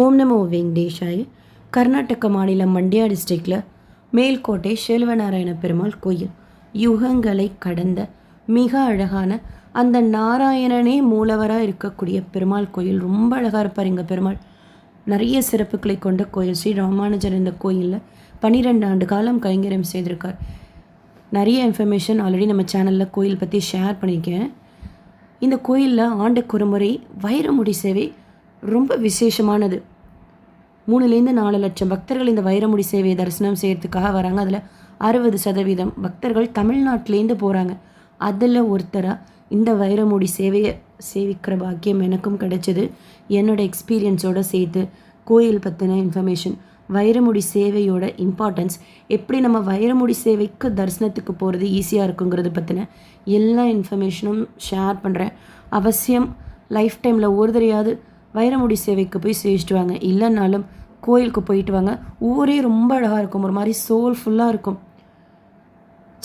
ஓம் நமோ வெங்கடேஷாய. கர்நாடக மாநிலம் மண்டியா டிஸ்ட்ரிக்டில் மேல்கோட்டை செல்வநாராயண பெருமாள் கோயில் யுகங்களை கடந்த மிக அழகான அந்த நாராயணனே மூலவராக இருக்கக்கூடிய பெருமாள் கோயில். ரொம்ப அழகாக இருப்பார் இங்கே பெருமாள். நிறைய சிறப்புகளை கொண்ட கோயில். ஸ்ரீ ராமானுஜர் இந்த கோயிலில் 12 ஆண்டு காலம் கைங்கரியம் செய்திருக்கார். நிறைய இன்ஃபர்மேஷன் ஆல்ரெடி நம்ம சேனலில் கோயில் பற்றி ஷேர் பண்ணியிருக்கேன். இந்த கோயிலில் ஆண்டுக்கு ஒரு முறை வைரமுடி சேவை ரொம்ப விசேஷமானது. 3-4 லட்சம் பக்தர்கள் இந்த வைரமுடி சேவையை தரிசனம் செய்கிறதுக்காக வராங்க. அதில் 60% பக்தர்கள் தமிழ்நாட்டிலேருந்து போகிறாங்க. அதில் ஒருத்தராக இந்த வைரமுடி சேவையை சேவிக்கிற பாக்கியம் எனக்கும் கிடைச்சிது. என்னோடய எக்ஸ்பீரியன்ஸோடு சேர்த்து கோயில் பற்றின இன்ஃபர்மேஷன், வைரமுடி சேவையோட இம்பார்ட்டன்ஸ், எப்படி நம்ம வைரமுடி சேவைக்கு தரிசனத்துக்கு போகிறது ஈஸியாக இருக்குங்கிறது பற்றின எல்லா இன்ஃபர்மேஷனும் ஷேர் பண்ணுறேன். அவசியம் லைஃப் டைமில் ஒரு தடையாவது வைரமுடி சேவைக்கு போய் சேவிச்சிட்டு வாங்க. இல்லைனாலும் கோயிலுக்கு போயிட்டு வாங்க. ஊரே ரொம்ப அழகாக இருக்கும், ஒரு மாதிரி சோல்ஃபுல்லாக இருக்கும்.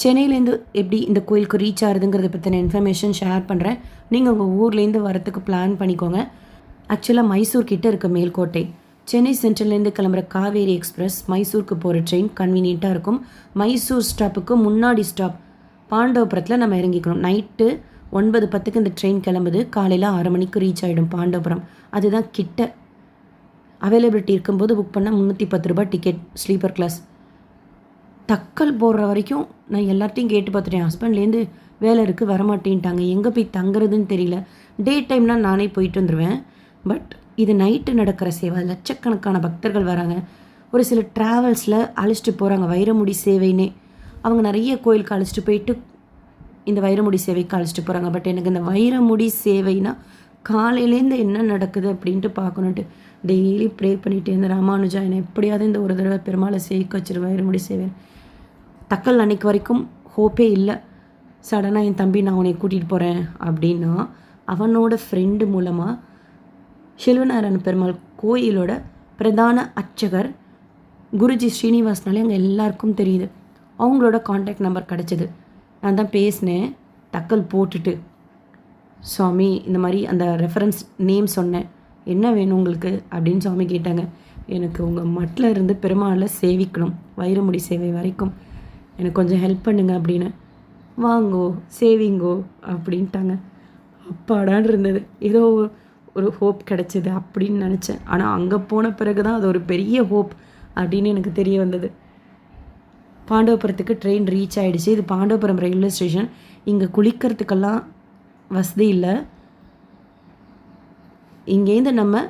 சென்னையிலேருந்து எப்படி இந்த கோயிலுக்கு ரீச் ஆகுதுங்கிறத பற்றின இன்ஃபர்மேஷன் ஷேர் பண்ணுறேன். நீங்கள் உங்கள் ஊர்லேருந்து வரத்துக்கு பிளான் பண்ணிக்கோங்க. ஆக்சுவலாக மைசூர் கிட்டே இருக்க மேல்கோட்டை. சென்னை சென்ட்ரல்லேருந்து கிளம்புற காவேரி எக்ஸ்பிரஸ் மைசூருக்கு போகிற ட்ரெயின் கன்வீனியண்ட்டாக இருக்கும். மைசூர் ஸ்டாப்புக்கு முன்னாடி ஸ்டாப் பாண்டவபுரத்தில் நம்ம இறங்கிக்கணும். நைட்டு 9:10 இந்த ட்ரெயின் கிளம்புது. காலையில் 6 மணிக்கு ரீச் ஆகிடும் பாண்டவபுரம். அதுதான் கிட்ட. அவைலபிலிட்டி இருக்கும்போது புக் பண்ணால் 310 ரூபாய் டிக்கெட், ஸ்லீப்பர் கிளாஸ். தக்கல் போடுற வரைக்கும் நான் எல்லார்ட்டையும் கேட்டு பார்த்துட்டேன். ஹஸ்பண்ட்லேருந்து வேலை இருக்குது வரமாட்டேன்ட்டாங்க. எங்கே போய் தங்குறதுன்னு தெரியல. டே டைம்னால் நானே போயிட்டு வந்துடுவேன். பட் இது நைட்டு நடக்கிற சேவை. லட்சக்கணக்கான பக்தர்கள் வராங்க. ஒரு சில ட்ராவல்ஸில் அழைச்சிட்டு போகிறாங்க வைரமுடி சேவைன்னே. அவங்க நிறைய கோயிலுக்கு அழைச்சிட்டு போயிட்டு இந்த வைரமுடி சேவைக்கு அழைச்சிட்டு போகிறாங்க. பட் எனக்கு இந்த வைரமுடி சேவைனா காலையிலேருந்து என்ன நடக்குது அப்படின்ட்டு பார்க்கணுன்ட்டு டெய்லி ப்ரே பண்ணிகிட்டே இருந்த ராமானுஜா என்னை எப்படியாவது இந்த ஒரு தடவை பெருமாளை சேவிக்க வச்சிரு வைரமுடி சேவை. தக்கல் அன்னைக்கு வரைக்கும் ஹோப்பே இல்லை. சடனாக என் தம்பி நான் உன்னை கூட்டிகிட்டு போகிறேன் அப்படின்னா அவனோட ஃப்ரெண்டு மூலமாக செல்வநாராயண பெருமாள் கோயிலோட பிரதான அர்ச்சகர் குருஜி ஸ்ரீனிவாஸ்னாலே அங்கே எல்லாருக்கும் தெரியுது. அவங்களோட கான்டாக்ட் நம்பர் கிடச்சிது. நான் தான் பேசினேன். தக்கல் போட்டுட்டு, சுவாமி இந்த மாதிரி அந்த ரெஃபரன்ஸ் நேம் சொன்னேன், என்ன வேணும் உங்களுக்கு அப்படின்னு சுவாமி கேட்டாங்க. எனக்கு உங்கள் மட்டில் இருந்து பெருமாளை சேவிக்கணும் வைரமுடி சேவை வரைக்கும், எனக்கு கொஞ்சம் ஹெல்ப் பண்ணுங்க அப்படின்னு. வாங்கோ சேவிங்கோ அப்படின்ட்டாங்க. அப்பாடான்னு இருந்தது. ஏதோ ஒரு ஹோப் கிடச்சிது அப்படின்னு நினச்சேன். ஆனால் அங்கே போன பிறகு தான் அது ஒரு பெரிய ஹோப் அப்படின்னு எனக்கு தெரிய வந்தது. பாண்டவபுரத்துக்கு ட்ரெயின் ரீச் ஆகிடுச்சு. இது பாண்டவபுரம் ரயில்வே ஸ்டேஷன். இங்கே குளிக்கிறதுக்கெல்லாம் வசதி இல்லை. இங்கேருந்து நம்ம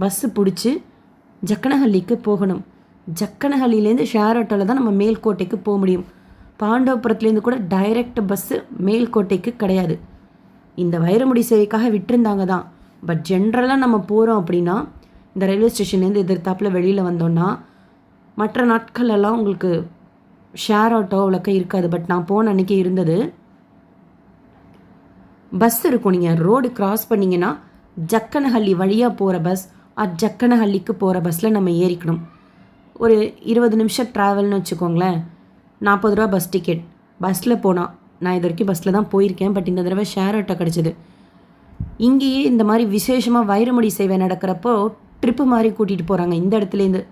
பஸ்ஸு பிடிச்சி ஜக்கனஹள்ளிக்கு போகணும். ஜக்கனஹள்ளியிலேருந்து ஷேர் ஆட்டோவில் தான் நம்ம மேல்கோட்டைக்கு போக முடியும். பாண்டவபுரத்துலேருந்து கூட டைரக்ட் பஸ்ஸு மேல்கோட்டைக்கு கிடையாது. இந்த வைரமுடி சேவைக்காக விட்டுருந்தாங்க தான். பட் ஜென்ரலாக நம்ம போகிறோம் அப்படின்னா இந்த ரயில்வே ஸ்டேஷன்லேருந்து எதிர்த்தாப்பில் வெளியில் வந்தோன்னா மற்ற நாட்களெல்லாம் உங்களுக்கு ஷேர் ஆட்டோ அவ்வளோக்கா இருக்காது. பட் நான் போன அன்றைக்கி இருந்தது. பஸ் இருக்கும். நீங்கள் ரோடு கிராஸ் பண்ணிங்கன்னா ஜக்கனஹள்ளி வழியாக போகிற பஸ், ஜக்கனஹள்ளிக்கு போகிற பஸ்ஸில் நம்ம ஏறிக்கணும். ஒரு 20 நிமிஷம் ட்ராவல்னு வச்சுக்கோங்களேன். 40 ரூபா பஸ் டிக்கெட். பஸ்ஸில் போனால் நான் இது வரைக்கும் பஸ்ஸில் தான் போயிருக்கேன். பட் இந்த தடவை ஷேர் ஆட்டோ கிடச்சிது. இங்கேயே இந்த மாதிரி விசேஷமாக வைரமுடி சேவை நடக்கிறப்போ ட்ரிப்பு மாதிரி கூட்டிகிட்டு போகிறாங்க. இந்த இடத்துலேருந்து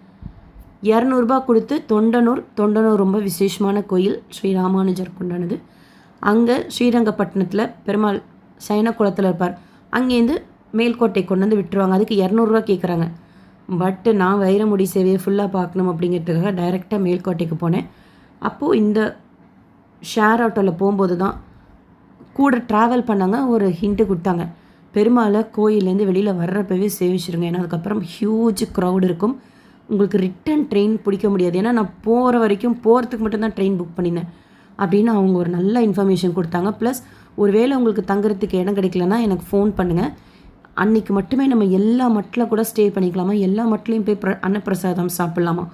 200 ரூபா கொடுத்து தொண்டனூர் ரொம்ப விசேஷமான கோயில், ஸ்ரீ ராமானுஜர் கொண்டானது. அங்கே ஸ்ரீரங்கப்பட்டினத்தில் பெருமாள் சைன குளத்தில் இருப்பார். அங்கேருந்து மேல்கோட்டை கொண்டு வந்து விட்டுருவாங்க. அதுக்கு 200 ரூபா கேட்குறாங்க. பட்டு நான் வைரமுடி சேவையை ஃபுல்லாக பார்க்கணும் அப்படிங்கிறதுக்காக டைரெக்டாக மேல்கோட்டைக்கு போனேன். அப்போது இந்த ஷேர் ஆட்டோவில் போகும்போது தான் கூட ட்ராவல் பண்ணாங்க. ஒரு ஹிண்ட்டு கொடுத்தாங்க, பெருமாளை கோயிலேருந்து வெளியில் வர்றப்பவே சேவிச்சிருங்க. ஏன்னா அதுக்கப்புறம் ஹியூஜ் க்ரௌட் இருக்கும். உங்களுக்கு ரிட்டன் ட்ரெயின் பிடிக்க முடியாது. ஏன்னா நான் போகிற வரைக்கும் போகிறதுக்கு மட்டும்தான் ட்ரெயின் புக் பண்ணியிருந்தேன் அப்படின்னு அவங்க ஒரு நல்ல இன்ஃபர்மேஷன் கொடுத்தாங்க. ப்ளஸ் ஒருவேளை உங்களுக்கு தங்குறதுக்கு இடம் கிடைக்கலன்னா எனக்கு ஃபோன் பண்ணுங்கள். அன்றைக்கி மட்டுமே நம்ம எல்லா மட்டில் கூட ஸ்டே பண்ணிக்கலாமா, எல்லா மட்டிலையும் போய் அன்னப்பிரசாதம் சாப்பிட்லாமா,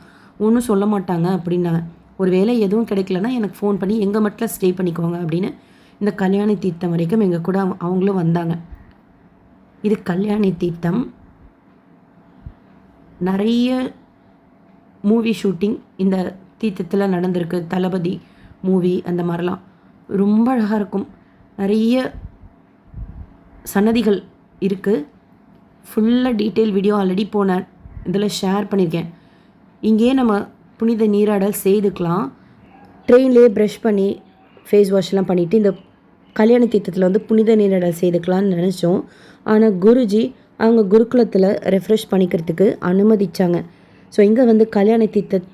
ஒன்றும் சொல்ல மாட்டாங்க அப்படின்னாங்க. ஒருவேளை எதுவும் கிடைக்கலன்னா எனக்கு ஃபோன் பண்ணி எங்கள் மட்டில் ஸ்டே பண்ணிக்கோங்க அப்படின்னு இந்த கல்யாணி தீர்த்தம் வரைக்கும் எங்கள் கூட அவங்களும் வந்தாங்க. இது கல்யாணி தீர்த்தம். நிறைய மூவி ஷூட்டிங் இந்த தீர்த்தத்தில் நடந்திருக்கு. தளபதி மூவி அந்த மாதிரிலாம் ரொம்ப அழகாக இருக்கும். நிறைய சன்னதிகள் இருக்குது. ஃபுல்லாக டீட்டெயில் வீடியோ ஆல்ரெடி போன இதில் ஷேர் பண்ணியிருக்கேன். இங்கேயே நம்ம புனித நீராடல் செய்துக்கலாம். ட்ரெயின்லேயே ப்ரஷ் பண்ணி ஃபேஸ் வாஷ்லாம் பண்ணிவிட்டு இந்த கல்யாண தீர்த்தத்தில் வந்து புனித நீராடல் செய்துக்கலான்னு நினச்சோம். ஆனால் குருஜி அவங்க குருகுலத்தில் ரெஃப்ரெஷ் பண்ணிக்கிறதுக்கு அனுமதிச்சாங்க. ஸோ இங்கே வந்து கல்யாண தீர்த்த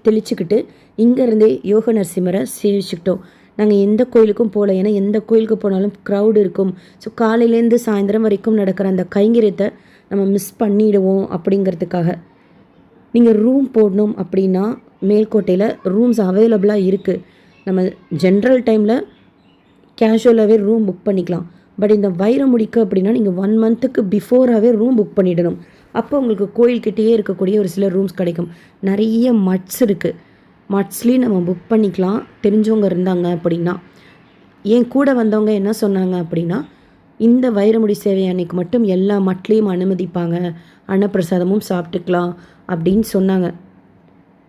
தெளிச்சுக்கிட்டு இங்கேருந்தே யோக நரசிம்மரை சேவிச்சுக்கிட்டோம். நாங்கள் எந்த கோயிலுக்கும் போகல, ஏன்னா எந்த கோயிலுக்கு போனாலும் க்ரௌடு இருக்கும். ஸோ காலையிலேருந்து சாயந்தரம் வரைக்கும் நடக்கிற அந்த கைங்கரியத்தை நம்ம மிஸ் பண்ணிவிடுவோம் அப்படிங்கிறதுக்காக. நீங்கள் ரூம் போடணும் அப்படின்னா மேல்கோட்டையில் ரூம்ஸ் அவைலபிளாக இருக்குது. நம்ம ஜென்ரல் டைமில் கேஷுவலாகவே ரூம் புக் பண்ணிக்கலாம். பட் இந்த வைரமுடிக்கு அப்படின்னா நீங்கள் 1 மந்த்துக்கு பிஃபோராகவே ரூம் புக் பண்ணிடணும். அப்போ உங்களுக்கு கோயில்கிட்டேயே இருக்கக்கூடிய ஒரு சில ரூம்ஸ் கிடைக்கும். நிறைய மட்ஸ் இருக்குது. மட்ஸ்லேயும் நம்ம புக் பண்ணிக்கலாம் தெரிஞ்சவங்க இருந்தாங்க அப்படின்னா. என் கூட வந்தவங்க என்ன சொன்னாங்க அப்படின்னா, இந்த வைரமுடி சேவை அன்னைக்கு மட்டும் எல்லா மட்லேயும் அனுமதிப்பாங்க, அன்னப்பிரசாதமும் சாப்பிட்டுக்கலாம் அப்படின்னு சொன்னாங்க.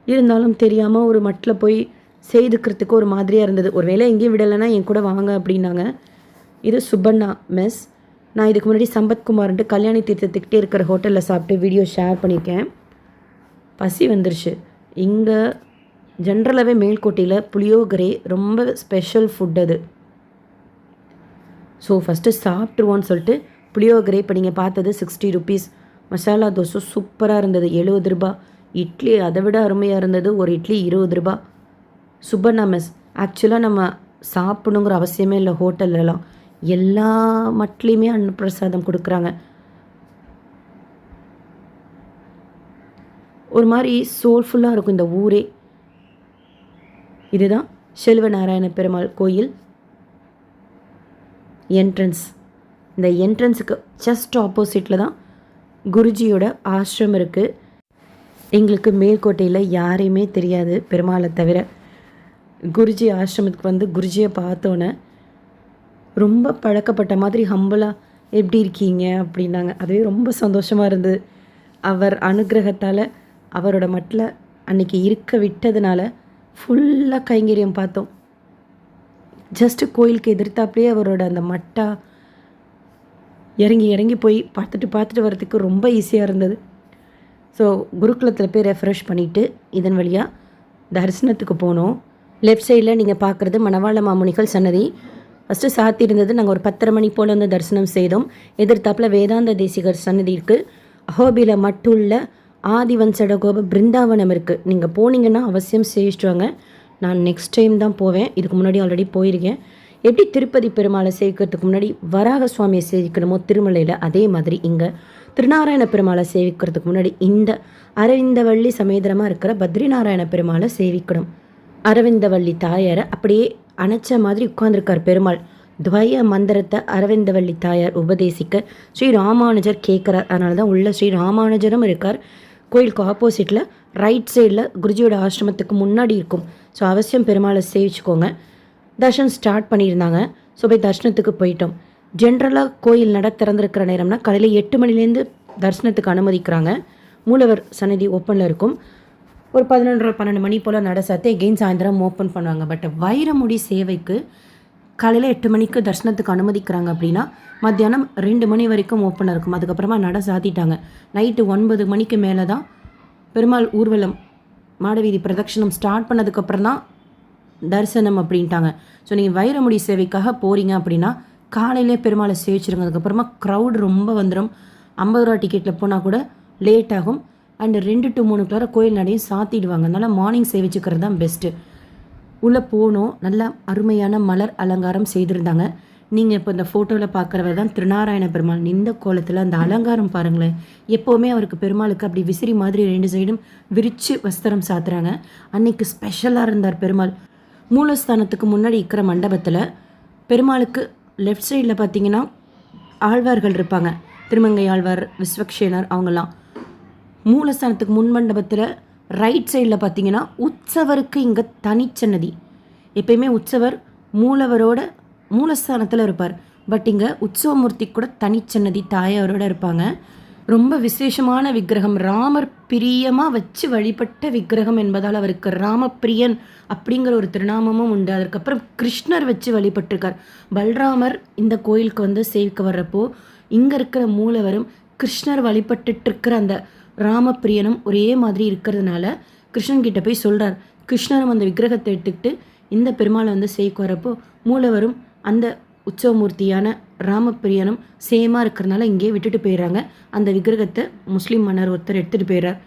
இருந்தாலும் தெரியாமல் ஒரு மட்டில் போய் செய்துக்கிறதுக்கு ஒரு மாதிரியாக இருந்தது. ஒரு வேளை எங்கேயும் விடலைன்னா என் கூட வாங்க அப்படின்னாங்க. இது சுப்பண்ணா மெஸ். நான் இதுக்கு முன்னாடி சம்பத்குமார்ன்ட்டு கல்யாணி தீர்த்தத்துக்கிட்டே இருக்கிற ஹோட்டலில் சாப்பிட்டு வீடியோ ஷேர் பண்ணியிருக்கேன். பசி வந்துருச்சு. இங்கே ஜென்ரலாகவே மேல்கோட்டையில் புளியோகரை ரொம்ப ஸ்பெஷல் ஃபுட் அது. ஸோ ஃபஸ்ட்டு சாப்பிட்ருவோன்னு சொல்லிட்டு புளியோகரை இப்போ நீங்கள் பார்த்தது 60 ருபீஸ். மசாலா தோசை சூப்பராக இருந்தது, 70 ரூபா. இட்லி அதை விட அருமையாக இருந்தது, ஒரு இட்லி 20 ரூபா. சுப்பண்ணா மெஸ். ஆக்சுவலாக நம்ம சாப்பிடணுங்கிற அவசியமே இல்லை. ஹோட்டல்லலாம் எல்லா மட்லேயுமே அன்னப்பிரசாதம் கொடுக்குறாங்க. ஒரு மாதிரி சோல்ஃபுல்லாக இருக்கும் இந்த ஊரே. இதுதான் செல்வநாராயண பெருமாள் கோயில் என்ட்ரன்ஸ். இந்த என்ட்ரன்ஸுக்கு ஜஸ்ட் ஆப்போசிட்டில் தான் குருஜியோட ஆசிரமம் இருக்குது. எங்களுக்கு மேல்கோட்டையில் யாரையுமே தெரியாது பெருமாளை தவிர. குருஜி ஆசிரமத்துக்கு வந்து குருஜியை பார்த்தோன்னே ரொம்ப பழக்கப்பட்ட மாதிரி ஹம்பலாக எப்படி இருக்கீங்க அப்படின்னாங்க. அதுவே ரொம்ப சந்தோஷமாக இருந்தது. அவர் அனுகிரகத்தால் அவரோட மட்டில் அன்றைக்கி இருக்க விட்டதுனால ஃபுல்லாக கைங்கரியம் பார்த்தோம். ஜஸ்ட்டு கோயிலுக்கு எதிர்த்தாப்புலேயே அவரோட அந்த மட்டா இறங்கி போய் பார்த்துட்டு வர்றதுக்கு ரொம்ப ஈஸியாக இருந்தது. ஸோ குருகுலத்தில் போய் ரெஃப்ரெஷ் பண்ணிவிட்டு இதன் வழியாக தரிசனத்துக்கு போனோம். லெஃப்ட் சைடில் நீங்கள் பார்க்குறது மணவாள மாமுனிகள் சன்னதி. ஃபஸ்ட்டு சாத்தி இருந்தது. நாங்கள் ஒரு 10:30 மணி போல் வந்து தரிசனம் செய்தோம். எதிர்த்தாப்பில் வேதாந்த தேசிகர் சன்னதி இருக்குது. அஹோபியில் மட்டுள்ள ஆதிவன்சடகோப பிருந்தாவனம் இருக்குது. நீங்கள் போனீங்கன்னா அவசியம் சேவிச்சிட்டு வாங்க. நான் நெக்ஸ்ட் டைம் தான் போவேன். இதுக்கு முன்னாடி ஆல்ரெடி போயிருக்கேன். எப்படி திருப்பதி பெருமாளை சேவிக்கிறதுக்கு முன்னாடி வராக சுவாமியை சேவிக்கணுமோ திருமலையில், அதே மாதிரி இங்கே திருநாராயண பெருமாளை சேவிக்கிறதுக்கு முன்னாடி இந்த அரவிந்தவள்ளி சமேதரமாக இருக்கிற பத்ரிநாராயண பெருமாளை சேவிக்கணும். அரவிந்தவள்ளி தாயாரை அப்படியே அணைச்ச மாதிரி உட்கார்ந்துருக்கார் பெருமாள். துவய மந்திரத்தை அரவிந்தவள்ளி தாயார் உபதேசிக்க ஸ்ரீ ராமானுஜர் கேட்குறார். அதனால தான் உள்ள ஸ்ரீ ராமானுஜரும் இருக்கார். கோயிலுக்கு ஆப்போசிட்டில் ரைட் சைடில் குருஜியோட ஆசிரமத்துக்கு முன்னாடி இருக்கும். ஸோ அவசியம் பெருமாளை சேவிச்சுக்கோங்க. தர்ஷன் ஸ்டார்ட் பண்ணியிருந்தாங்க. ஸோ போய் தர்ஷனத்துக்கு போயிட்டோம். ஜென்ரலாக கோயில் நட திறந்திருக்கிற நேரம்னா காலையில் 8 மணிலேருந்து தரிசனத்துக்கு அனுமதிக்கிறாங்க. மூலவர் சன்னதி ஓப்பனில் இருக்கும். ஒரு 11:30-12 மணி போல் நட சாத்தி எகெயின் சாயந்தரம் ஓப்பன் பண்ணுவாங்க. பட் வைரமுடி சேவைக்கு காலையில் 8 மணிக்கு தரிசனத்துக்கு அனுமதிக்கிறாங்க அப்படின்னா மத்தியானம் 2 மணி வரைக்கும் ஓப்பனாக இருக்கும். அதுக்கப்புறமா நட சாத்திட்டாங்க. நைட்டு 9 மணிக்கு மேலே தான் பெருமாள் ஊர்வலம் மாடவீதி பிரதட்சணம் ஸ்டார்ட் பண்ணதுக்கப்புறம் தான் தரிசனம் அப்படின்ட்டாங்க. ஸோ நீங்கள் வைரமுடி சேவைக்காக போகிறீங்க அப்படின்னா காலையிலே பெருமாளை சேவிச்சிருங்க. அதுக்கப்புறமா க்ரௌட் ரொம்ப வந்துடும். 50 ரூபா டிக்கெட்டில் போனால் கூட லேட் ஆகும். அண்டு 2 to 3 கோயில் நடையும் சாத்திடுவாங்க. அதனால் மார்னிங் சேவிச்சுக்கிறது தான் பெஸ்ட்டு. உள்ளே போனோம். நல்லா அருமையான மலர் அலங்காரம் செய்திருந்தாங்க. நீங்கள் இப்போ இந்த ஃபோட்டோவில் பார்க்குறவர் தான் திருநாராயண பெருமாள். இந்த கோலத்தில் அந்த அலங்காரம் பாருங்களேன். எப்போவுமே அவருக்கு பெருமாளுக்கு அப்படி விசிறி மாதிரி 2 சைடும் விரித்து வஸ்திரம் சாத்துறாங்க. அன்னைக்கு ஸ்பெஷலாக இருந்தார் பெருமாள். மூலஸ்தானத்துக்கு முன்னாடி இருக்கிற மண்டபத்தில் பெருமாளுக்கு லெஃப்ட் சைடில் பார்த்தீங்கன்னா ஆழ்வார்கள் இருப்பாங்க. திருமங்கை ஆழ்வார், விஸ்வக்ஷேனர் அவங்கெல்லாம். மூலஸ்தானத்துக்கு முன் மண்டபத்தில் ரைட் சைடில் பார்த்தீங்கன்னா உற்சவருக்கு இங்கே தனிச்சன்னதி. எப்பயுமே உற்சவர் மூலவரோட மூலஸ்தானத்தில் இருப்பார். பட் இங்கே உற்சவமூர்த்தி கூட தனிச்சன்னதி தாயாரோட இருப்பாங்க. ரொம்ப விசேஷமான விக்கிரகம். ராமர் பிரியமாக வச்சு வழிபட்ட விக்கிரகம் என்பதால் அவருக்கு ராமப்பிரியன் அப்படிங்கிற ஒரு திருநாமமும் உண்டு. அதுக்கப்புறம் கிருஷ்ணர் வச்சு வழிபட்டிருக்கார். பல்ராமர் இந்த கோயிலுக்கு வந்து சேவிக்க வர்றப்போ இங்கே இருக்கிற மூலவரும் கிருஷ்ணர் வழிபட்டுருக்கிற அந்த ராமப்பிரியனும் ஒரே மாதிரி இருக்கிறதுனால கிருஷ்ணன் கிட்ட போய் சொல்கிறார். கிருஷ்ணரும் அந்த விக்கிரகத்தை எடுத்துக்கிட்டு இந்த பெருமாளை வந்து சேய்க்கு வரப்போ மூலவரும் அந்த உற்சவமூர்த்தியான ராமப்பிரியனும் சேமாக இருக்கிறதுனால இங்கேயே விட்டுட்டு போயிடுறாங்க. அந்த விக்கிரகத்தை முஸ்லீம் மன்னர் ஒருத்தர் எடுத்துகிட்டு போயிடுறார்.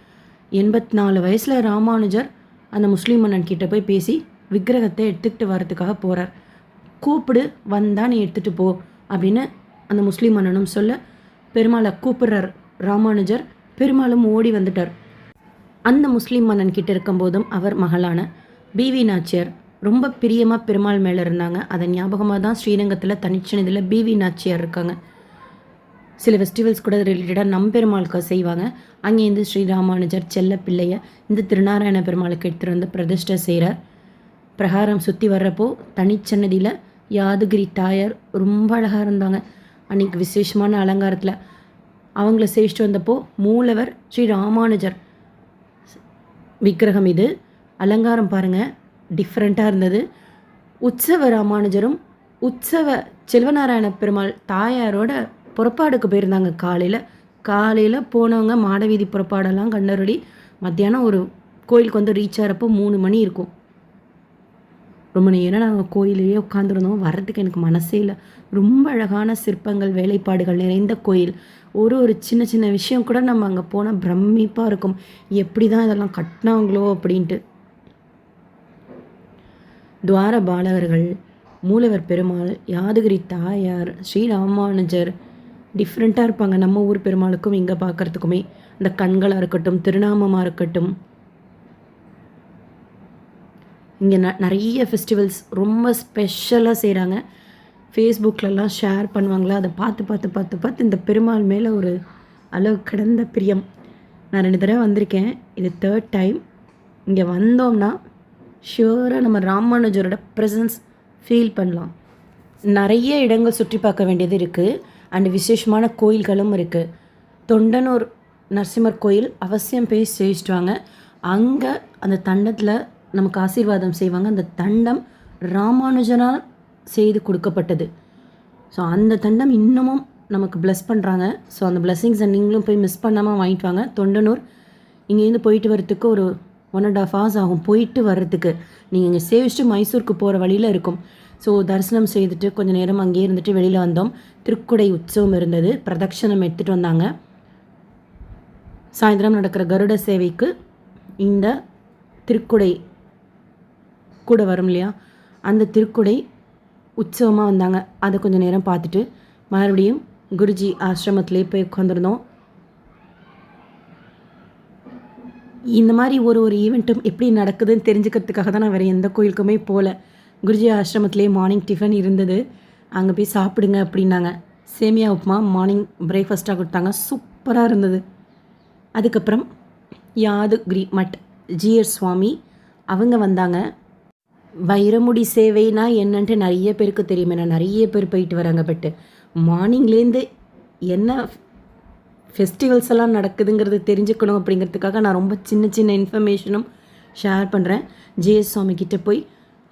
84 வயசில் ராமானுஜர் அந்த முஸ்லீம் மன்னன் கிட்ட போய் பேசி விக்கிரகத்தை எடுத்துக்கிட்டு வரதுக்காக போகிறார். கூப்பிடு, வந்தால் நீ எடுத்துகிட்டு போ அப்படின்னு அந்த முஸ்லீம் மன்னனும் சொல்ல பெருமாளை கூப்பிடுறார் ராமானுஜர். பெருமாளும் ஓடி வந்துட்டார். அந்த முஸ்லீம் மன்னன் கிட்ட இருக்கும்போதும் அவர் மகளான பிவி நாச்சியார் ரொம்ப பிரியமாக பெருமாள் மேலே இருந்தாங்க. அதை ஞாபகமாக தான் ஸ்ரீரங்கத்தில் தனிச்சனிதில் பிவி நாச்சியார் இருக்காங்க. சில ஃபெஸ்டிவல்ஸ் கூட ரிலேட்டடாக நம்பெருமாளுக்கு செய்வாங்க. அங்கேருந்து ஸ்ரீ ராமானுஜர் செல்ல பிள்ளையை இந்த திருநாராயண பெருமாளுக்கு எடுத்துகிட்டு வந்து பிரதிஷ்டை செய்கிறார். பிரகாரம் சுற்றி வர்றப்போ தனிச்சன்னதியில் யாதகிரி தாயார் ரொம்ப அழகாக இருந்தாங்க. அன்றைக்கி விசேஷமான அலங்காரத்தில் அவங்கள சேவிச்சுட்டு வந்தப்போ மூலவர் ஸ்ரீ ராமானுஜர் விக்கிரகம் இது. அலங்காரம் பாருங்கள், டிஃப்ரெண்ட்டாக இருந்தது. உற்சவ ராமானுஜரும் உற்சவ செல்வநாராயண பெருமாள் தாயாரோட புறப்பாடுக்கு போயிருந்தாங்க. காலையில் போனவங்க மாடவீதி புறப்பாடெல்லாம் கண்டருளி மத்தியானம் ஒரு கோயிலுக்கு வந்து ரீச் ஆகிறப்போ 3 மணி இருக்கும். ரொம்ப நேரம் நாங்கள் கோயிலையே உட்காந்துருந்தோம். வர்றதுக்கு எனக்கு மனசே இல்லை. ரொம்ப அழகான சிற்பங்கள், வேலைப்பாடுகள் நிறைந்த கோயில். ஒரு சின்ன சின்ன விஷயம் கூட நம்ம அங்கே போனால் பிரமிப்பாக இருக்கும். எப்படி தான் இதெல்லாம் கட்டினாங்களோ அப்படின்ட்டு. துவார பாலகர்கள், மூலவர் பெருமாள், யாதகிரி தாயார், ஸ்ரீ ராமானுஜர் டிஃப்ரெண்ட்டாக இருப்பாங்க. நம்ம ஊர் பெருமாளுக்கும் இங்கே பார்க்குறதுக்குமே இந்த கண்களாக இருக்கட்டும், திருநாமமாக இருக்கட்டும். இங்கே நிறைய ஃபெஸ்டிவல்ஸ் ரொம்ப ஸ்பெஷலாக செய்கிறாங்க. ஃபேஸ்புக்கிலலாம் ஷேர் பண்ணுவாங்களா, அதை பார்த்து இந்த பெருமாள் மேலே ஒரு அளவு கடந்த பிரியம். நான் 2 தடவை வந்திருக்கேன். இது 3rd டைம். இங்கே வந்தோம்னா ஷியூராக நம்ம ராமானுஜரோட ப்ரெசன்ஸ் ஃபீல் பண்ணலாம். நிறைய இடங்கள் சுற்றி பார்க்க வேண்டியது இருக்குது. அண்ட் விசேஷமான கோயில்களும் இருக்குது. தொண்டனூர் நரசிம்மர் கோயில் அவசியம் போய் சேவிச்சிட்டு வாங்க. அங்கே அந்த தண்டத்தில் நமக்கு ஆசீர்வாதம் செய்வாங்க. அந்த தண்டம் ராமானுஜனால் செய்து கொடுக்கப்பட்டது. ஸோ அந்த தண்டம் இன்னமும் நமக்கு ப்ளஸ் பண்ணுறாங்க. ஸோ அந்த பிளெஸ்ஸிங்ஸை நீங்களும் போய் மிஸ் பண்ணாமல் வாங்கிட்டு வாங்க. தொண்டனூர் இங்கேருந்து போயிட்டு வரத்துக்கு ஒரு 1.5 hours ஆகும் போயிட்டு வர்றதுக்கு. நீங்கள் இங்கே சேவிச்சுட்டு மைசூருக்கு போகிற வழியில் இருக்கும். ஸோ தரிசனம் செய்துட்டு கொஞ்சம் நேரம் அங்கேயே இருந்துட்டு வெளியில் வந்தோம். திருக்குடை உற்சவம் இருந்தது. பிரதட்சணம் எடுத்துகிட்டு வந்தாங்க. சாயந்தரம் நடக்கிற கருட சேவைக்கு இந்த திருக்குடை கூட வரும் இல்லையா, அந்த திருக்குடை உற்சவமாக வந்தாங்க. அதை கொஞ்சம் நேரம் பார்த்துட்டு மறுபடியும் குருஜி ஆசிரமத்திலே போய் உட்காந்துருந்தோம். இந்த மாதிரி ஒரு ஈவெண்ட்டும் எப்படி நடக்குதுன்னு தெரிஞ்சுக்கிறதுக்காக தான் நான் வேறு எந்த கோயிலுக்குமே போகல. குருஜி ஆசிரமத்திலே மார்னிங் டிஃபன் இருந்தது. அங்கே போய் சாப்பிடுங்க அப்படின்னாங்க. சேமியா உப்புமா மார்னிங் பிரேக்ஃபாஸ்ட்டாக கொடுத்தாங்க. சூப்பராக இருந்தது. அதுக்கப்புறம் யாதகிரி மட் ஜிஆர் சுவாமி அவங்க வந்தாங்க. வைரமுடி சேவைனா என்னன்ட்டு நிறைய பேருக்கு தெரியும். ஏன்னா நிறைய பேர் போயிட்டு வராங்க. பட்டு மார்னிங்லேருந்து என்ன ஃபெஸ்டிவல்ஸ் எல்லாம் நடக்குதுங்கிறது தெரிஞ்சுக்கணும் அப்படிங்கிறதுக்காக நான் ரொம்ப சின்ன இன்ஃபர்மேஷனும் ஷேர் பண்ணுறேன். ஜிஎஸ் சுவாமி கிட்டே போய்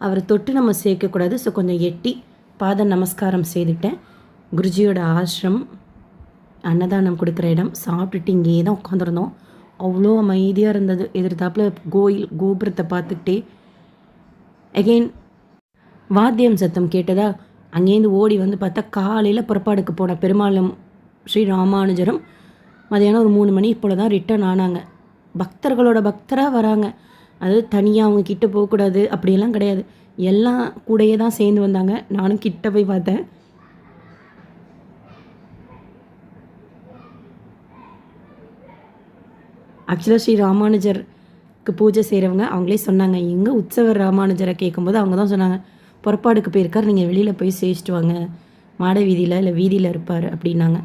அவரை தொட்டு நம்ம சேர்க்கக்கூடாது. ஸோ கொஞ்சம் எட்டி பாத நமஸ்காரம் செய்துட்டேன். குருஜியோட ஆசிரமம் அன்னதானம் கொடுக்குற இடம். சாப்பிட்டுட்டு இங்கேயே தான் உட்காந்துருந்தோம். அவ்வளோ அமைதியாக இருந்தது. எதிர்த்தாப்பில் கோயில் கோபுரத்தை பார்த்துக்கிட்டே அகெயின் வாத்தியம் சத்தம் கேட்டதா அங்கேருந்து ஓடி வந்து பார்த்தா காலையில் புறப்பாடுக்கு போன பெருமாளும் ஸ்ரீ ராமானுஜரும் மதியானம் ஒரு 3 மணி போல் தான் ரிட்டர்ன் ஆனாங்க. பக்தர்களோட பக்தராக வராங்க. அது தனியாக அவங்க கிட்டே போகக்கூடாது அப்படியெல்லாம் கிடையாது. எல்லாம் கூடையே தான் சேர்ந்து வந்தாங்க. நானும் கிட்ட போய் பார்த்தேன். ஆக்சுவலாக ஸ்ரீ ராமானுஜருக்கு பூஜை செய்கிறவங்க அவங்களே சொன்னாங்க. எங்கே உற்சவர் ராமானுஜரை கேட்கும்போது அவங்க தான் சொன்னாங்க, புறப்பாடுக்கு போயிருக்கார், நீங்கள் வெளியில் போய் சேவிச்சிட்டு வாங்க, மாட வீதியில் இல்லை வீதியில் இருப்பார் அப்படின்னாங்க.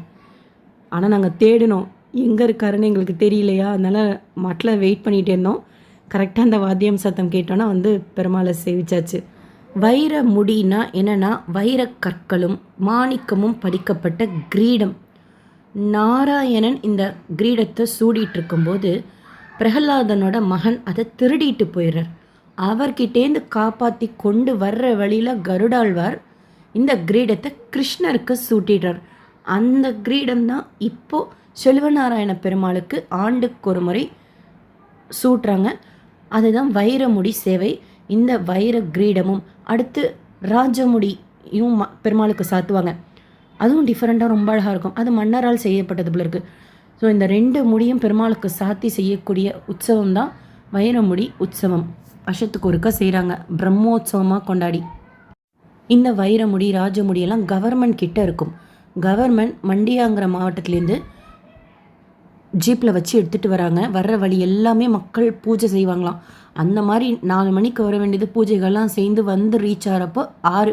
ஆனால் நாங்கள் தேடினோம், எங்கே இருக்காருன்னு எங்களுக்கு தெரியலையா. அதனால் மட்டில் வெயிட் பண்ணிகிட்டே இருந்தோம். கரெக்டாக அந்த வாத்தியம் சத்தம் கேட்டோன்னா வந்து பெருமாளை சேவிச்சாச்சு. வைர முடினா என்னென்னா வைர கற்களும் மாணிக்கமும் பதிக்கப்பட்ட கிரீடம். நாராயணன் இந்த கிரீடத்தை சூடிட்டு இருக்கும்போது பிரகலாதனோட மகன் அதை திருடிட்டு போயிடுறார். அவர்கிட்டேருந்து காப்பாற்றி கொண்டு வர்ற வழியில் கருடாழ்வார் இந்த கிரீடத்தை கிருஷ்ணருக்கு சூட்டிடுறார். அந்த கிரீடம் தான் இப்போது செல்வநாராயண பெருமாளுக்கு ஆண்டுக்கு ஒரு முறை சூட்டுறாங்க. அதுதான் வைரமுடி சேவை. இந்த வைர கிரீடமும் அடுத்து ராஜமுடியும் பெருமாளுக்கு சாத்துவாங்க. அதுவும் டிஃப்ரெண்ட்டாக ரொம்ப அழகாக இருக்கும். அது மன்னரால் செய்யப்பட்டது போல இருக்குது. ஸோ இந்த 2 முடியும் பெருமாளுக்கு சாத்தி செய்யக்கூடிய உற்சவம் தான் வைரமுடி உற்சவம். வருஷத்துக்கு ஒருக்கா செய்கிறாங்க, பிரம்மோற்சவமாக கொண்டாடி. இந்த வைரமுடி ராஜமுடியெல்லாம் கவர்மெண்ட் கிட்ட இருக்கும். கவர்மெண்ட் மண்டியாங்கிற மாவட்டத்துலேருந்து ஜீப்பில் வச்சு எடுத்துகிட்டு வராங்க. வர்ற வழி எல்லாமே மக்கள் பூஜை செய்வாங்களாம். அந்த மாதிரி 4 மணிக்கு வர வேண்டியது பூஜைகள்லாம் சேர்ந்து வந்து ரீச் ஆகிறப்போ 6.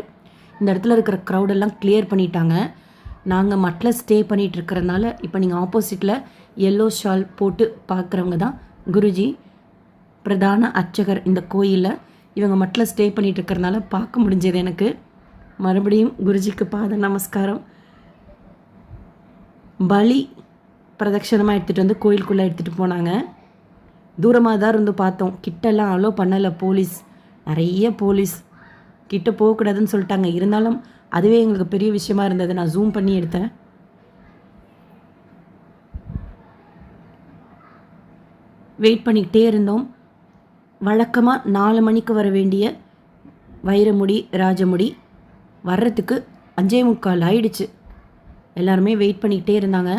இந்த இடத்துல இருக்கிற க்ரௌடெல்லாம் கிளியர் பண்ணிட்டாங்க. நாங்கள் மட்டில் ஸ்டே பண்ணிகிட்டு இருக்கிறதுனால இப்போ நீங்கள் ஆப்போசிட்டில் எல்லோ ஷால் போட்டு பார்க்குறவங்க தான் குருஜி பிரதான அர்ச்சகர் இந்த கோயிலில். இவங்க மட்டில் ஸ்டே பண்ணிகிட்டு இருக்கிறதுனால பார்க்க முடிஞ்சது எனக்கு. மறுபடியும் குருஜிக்கு பாத நமஸ்காரம். பலி பிரதட்சணமாக எடுத்துகிட்டு வந்து கோயிலுக்குள்ளே எடுத்துகிட்டு போனாங்க. தூரமாக தான் இருந்து பார்த்தோம், கிட்டெல்லாம் அலோ பண்ணலை. போலீஸ், நிறைய போலீஸ், கிட்ட போகக்கூடாதுன்னு சொல்லிட்டாங்க. இருந்தாலும் அதுவே எங்களுக்கு பெரிய விஷயமா இருந்தது. நான் ஜூம் பண்ணி எடுத்தேன். வெயிட் பண்ணிக்கிட்டே இருந்தோம். வழக்கமாக 4 மணிக்கு வர வேண்டிய வைரமுடி ராஜமுடி வர்றதுக்கு 5:45 ஆயிடுச்சு. எல்லாருமே வெயிட் பண்ணிக்கிட்டே இருந்தாங்க.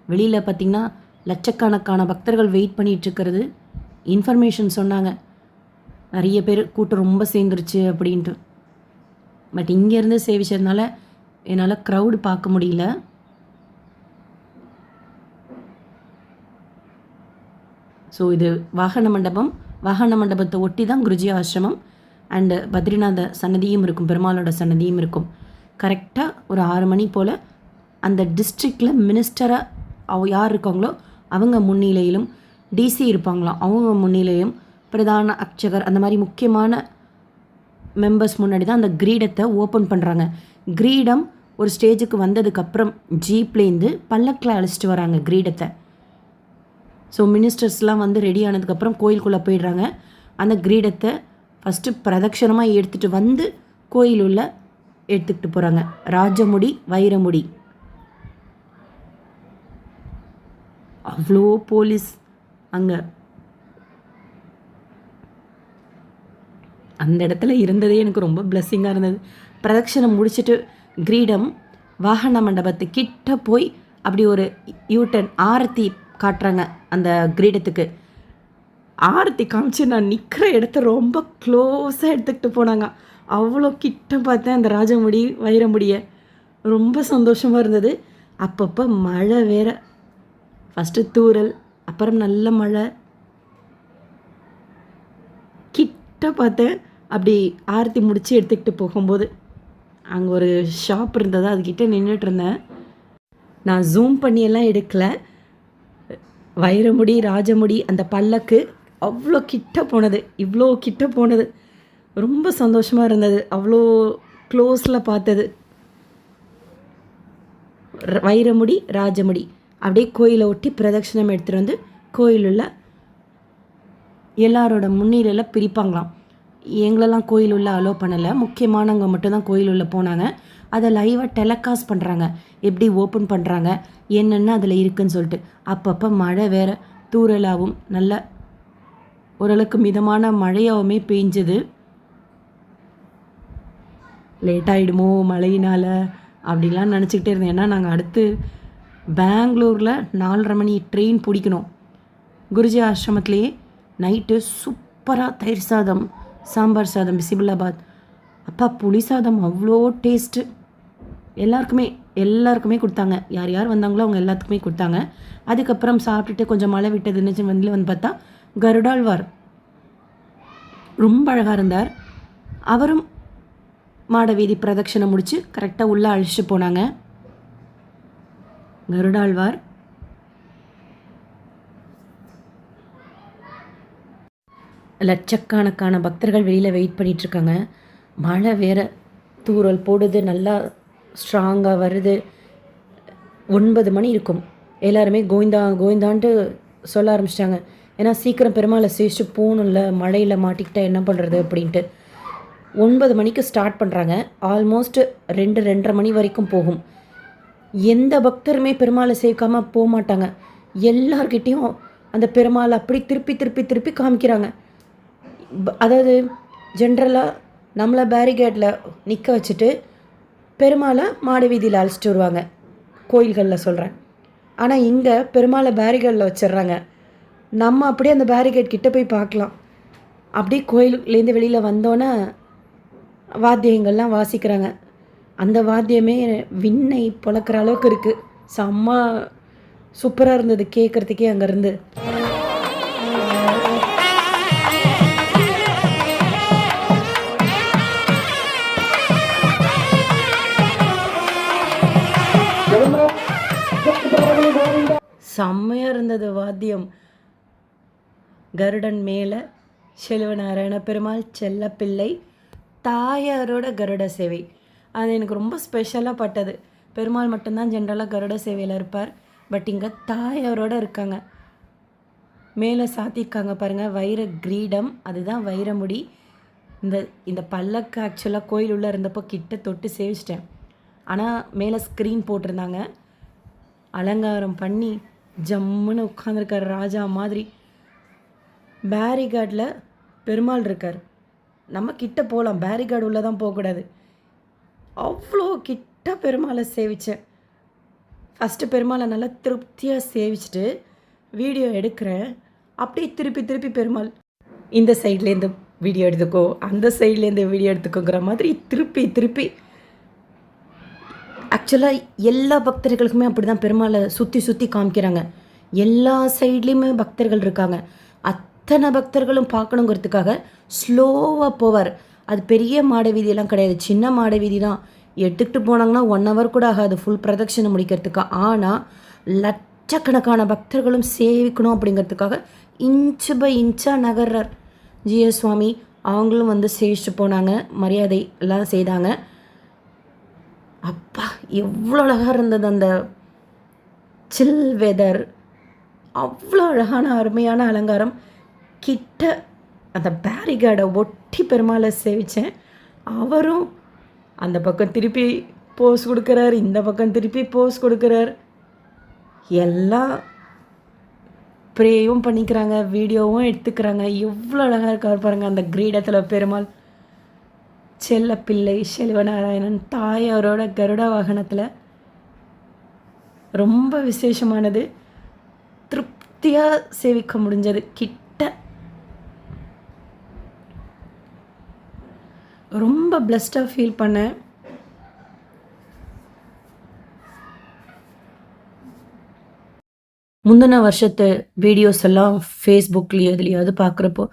வெளியில் பார்த்திங்கன்னா லட்சக்கணக்கான பக்தர்கள் வெயிட் பண்ணிகிட்ருக்கிறது இன்ஃபர்மேஷன் சொன்னாங்க. நிறைய பேர் கூட்டம் ரொம்ப சேர்ந்துருச்சு அப்படின்ட்டு. பட் இங்கேருந்து சேவிச்சதுனால என்னால் க்ரௌடு பார்க்க முடியல. ஸோ இது வாகன மண்டபம். வாகன மண்டபத்தை ஒட்டி தான் குருஜி ஆசிரமம் அண்டு பத்ரிநாத சன்னதியும் இருக்கும், பெருமாளோட சன்னதியும் இருக்கும். கரெக்டாக ஒரு 6 மணி போல் அந்த டிஸ்ட்ரிக்டில் மினிஸ்டராக யார் இருக்காங்களோ அவங்க முன்னிலையிலும், டிசி இருப்பாங்களாம் அவங்க முன்னிலையும், பிரதான அர்ச்சகர் அந்த மாதிரி முக்கியமான மெம்பர்ஸ் முன்னாடி தான் அந்த கிரீடத்தை ஓப்பன் பண்ணுறாங்க. கிரீடம் ஒரு ஸ்டேஜுக்கு வந்ததுக்கப்புறம் ஜீப்லேருந்து பல்லக்கில் அழைச்சிட்டு வராங்க கிரீடத்தை. ஸோ மினிஸ்டர்ஸ்லாம் வந்து ரெடி ஆனதுக்கப்புறம் கோயிலுக்குள்ளே போயிடுறாங்க. அந்த கிரீடத்தை ஃபஸ்ட்டு பிரதட்சணமாக எடுத்துகிட்டு வந்து கோயில் உள்ள எடுத்துக்கிட்டு போகிறாங்க. ராஜமுடி வைரமுடி. அவ்வளோ போலீஸ் அங்கே. அந்த இடத்துல இருந்ததே எனக்கு ரொம்ப பிளெஸ்ஸிங்காக இருந்தது. பிரதட்சணம் முடிச்சுட்டு கிரீடம் வாகன மண்டபத்துக்கிட்ட போய் அப்படி ஒரு யூட்டன் ஆரத்தி காட்டுறாங்க அந்த கிரீடத்துக்கு. ஆரத்தி காமிச்சு நான் நிற்கிற இடத்த ரொம்ப க்ளோஸாக எடுத்துக்கிட்டு போனாங்க. அவ்வளோ கிட்ட பார்த்தேன் அந்த ராஜமுடி வைரமுடியை. ரொம்ப சந்தோஷமாக இருந்தது. அப்பப்போ மழை வேற, ஃபஸ்ட்டு தூறல், அப்புறம் நல்ல மழை. கிட்ட பார்த்தேன். அப்படி ஆரத்தி முடித்து எடுத்துக்கிட்டு போகும்போது அங்கே ஒரு ஷாப் இருந்தது, அதுக்கிட்ட நின்றுட்டு இருந்தேன். நான் ஜூம் பண்ணியெல்லாம் எடுக்கலை. வைரமுடி ராஜமுடி அந்த பல்லக்கு அவ்வளோ கிட்ட போனது, இவ்வளோ கிட்ட போனது. ரொம்ப சந்தோஷமாக இருந்தது அவ்வளோ க்ளோஸில் பார்த்தது. வைரமுடி ராஜமுடி அப்படியே கோயிலை ஒட்டி பிரதட்சணம் எடுத்துகிட்டு வந்து கோயிலுள்ள எல்லாரோட முன்னிலையில் பிரிப்பாங்களாம். எங்களெல்லாம் கோயில் உள்ள அலோவ் பண்ணலை, முக்கியமானவங்க மட்டும்தான் கோயில் உள்ள போனாங்க. அதை லைவாக டெலகாஸ்ட் பண்ணுறாங்க, எப்படி ஓப்பன் பண்ணுறாங்க என்னென்ன அதில் இருக்குதுன்னு சொல்லிட்டு. அப்பப்போ மழை வேறு, தூறலாகவும் நல்ல ஓரளவுக்கு மிதமான மழையாகவுமே பெஞ்சது. லேட் ஆகிடுமோ மழையினால் அப்படிலாம் நினச்சிக்கிட்டே இருந்தேன். ஏன்னா நாங்கள் அடுத்து பெங்களூரில் 4:30 மணி ட்ரெயின் பிடிக்கணும். குருஜி ஆசிரமத்துலேயே நைட்டு சூப்பராக தயிர் சாதம், சாம்பார் சாதம், பிசிபிளாபாத், அப்பா புளி சாதம் அவ்வளோ டேஸ்ட்டு. எல்லாருக்குமே கொடுத்தாங்க. யார் யார் வந்தாங்களோ அவங்க எல்லாத்துக்குமே கொடுத்தாங்க. அதுக்கப்புறம் சாப்பிட்டுட்டு கொஞ்சம் மழை விட்டதுன்னு வந்து பார்த்தா கருடாழ்வார் ரொம்ப அழகாக இருந்தார். அவரும் மாடவீதி பிரதட்சணம் முடித்து கரெக்டாக உள்ளே அழைச்சிட்டு போனாங்க. கருடாழ்வார் லட்சக்கணக்கான பக்தர்கள் வெளியில் வெயிட் பண்ணிகிட்ருக்காங்க. மழை வேறு, தூறல் போடுது, நல்லா ஸ்ட்ராங்காக வருது. 9 மணி இருக்கும். எல்லாருமே கோவிந்தா கோவிந்தான்ட்டு சொல்ல ஆரம்பிச்சிட்டாங்க. ஏன்னா சீக்கிரம் பெருமாளை சேவிச்சுட்டு போகணும்ல, மழையில் மாட்டிக்கிட்டா என்ன பண்ணுறது அப்படின்ட்டு. 9 மணிக்கு ஸ்டார்ட் பண்ணுறாங்க. ஆல்மோஸ்ட் 2-2:30 மணி வரைக்கும் போகும். எந்த பக்தருமே பெருமாளை சேவிக்காமல் போக மாட்டாங்க. எல்லார்கிட்டேயும் அந்த பெருமாளை அப்படி திருப்பி திருப்பி திருப்பி காமிக்கிறாங்க. அதாவது ஜென்ரலாக நம்மளை பேரிகேடில் நிற்க வச்சுட்டு பெருமாளை மாட வீதியில் அழைச்சிட்டு வருவாங்க, கோயில்களில் சொல்கிறேன். ஆனால் இங்கே பெருமாளை பேரிகேடில் வச்சிடுறாங்க. நம்ம அப்படியே அந்த பேரிகேட் கிட்டே போய் பார்க்கலாம். அப்படியே கோயிலேருந்து வெளியில் வந்தோன்னே வாத்தியங்கள்லாம் வாசிக்கிறாங்க. அந்த வாத்தியமே விண்ணை பொழக்கிற அளவுக்கு இருக்குது. செம்ம சூப்பராக இருந்தது கேட்குறதுக்கே அங்கேருந்து. செம்மையாக இருந்தது வாத்தியம். கருடன் மேலே செல்வநாராயண பெருமாள், செல்லப்பிள்ளை, தாயாரோட கருட சேவை. அது எனக்கு ரொம்ப ஸ்பெஷலாக பட்டது. பெருமாள் மட்டும்தான் ஜென்ரலாக கருட சேவையில் இருப்பார். பட் இங்கே தாயாரோட இருக்காங்க. மேலே சாத்தியிருக்காங்க பாருங்கள், வைர கிரீடம், அதுதான் வைரமுடி. இந்த பல்லக்கு ஆக்சுவலாக கோயில் உள்ளே இருந்தப்போ கிட்ட தொட்டு சேவிச்சிட்டேன். ஆனால் மேலே ஸ்க்ரீன் போட்டிருந்தாங்க. அலங்காரம் பண்ணி ஜம்முன்னு உட்காந்துருக்கார் ராஜா மாதிரி. பேரிகார்டில் பெருமாள் இருக்கார். நம்ம கிட்ட போகலாம், பேரிகார்டு உள்ளே தான் போகக்கூடாது. அவ்வளோ கிட்ட பெருமாளை சேவித்தேன். ஃபஸ்ட்டு பெருமாளை நல்லா திருப்தியாக சேவிச்சுட்டு வீடியோ எடுக்கிறேன். அப்படியே திருப்பி திருப்பி பெருமாள் இந்த சைட்லேருந்து வீடியோ எடுத்துக்கோ, அந்த சைட்லேருந்து வீடியோ எடுத்துக்கோங்கிற மாதிரி திருப்பி திருப்பி. ஆக்சுவலாக எல்லா பக்தர்களுக்குமே அப்படி தான் பெருமாளை சுற்றி சுற்றி காமிக்கிறாங்க. எல்லா சைட்லேயுமே பக்தர்கள் இருக்காங்க. அத்தனை பக்தர்களும் பார்க்கணுங்கிறதுக்காக ஸ்லோவாக போவார். அது பெரிய மாட வீதியெல்லாம் கிடையாது, சின்ன மாட வீதி தான். எடுத்துகிட்டு போனாங்கன்னா 1 hour கூட ஆகாது ஃபுல் பிரதட்சணை முடிக்கிறதுக்கு. ஆனால் லட்சக்கணக்கான பக்தர்களும் சேவிக்கணும் அப்படிங்கிறதுக்காக இன்ச்சு பை இன்ச்சாக நகர்றார் ஜிஎஸ் சுவாமி. அவங்களும் வந்து சேவிச்சுட்டு போனாங்க, மரியாதை எல்லாம் செய்தாங்க. அப்பா எவ்வளோ அழகாக இருந்தது அந்த சில் வெதர். அவ்வளோ அழகான அருமையான அலங்காரம். கிட்ட அந்த பேரிகார்டை ஒட்டி பெருமாளை சேவித்தேன். அவரும் அந்த பக்கம் திருப்பி போஸ் கொடுக்குறார், இந்த பக்கம் திருப்பி போஸ் கொடுக்குறார். எல்லாம் ப்ரேயும் பண்ணிக்கிறாங்க, வீடியோவும் எடுத்துக்கிறாங்க. எவ்வளோ அழகாக இருக்கார் பாருங்கள் அந்த கிரீடத்தில் பெருமாள். செல்லப்பிள்ளை செல்வநாராயணன் தாயாரோட கருட வாகனத்தில் ரொம்ப விசேஷமானது. திருப்தியாக சேவிக்க முடிஞ்சது கிட்ட. ரொம்ப பிளஸ்டாக ஃபீல் பண்ணேன். முந்தின வருஷத்து வீடியோஸ் எல்லாம் ஃபேஸ்புக்லேயோ இதுலையாவது பார்க்குறப்போ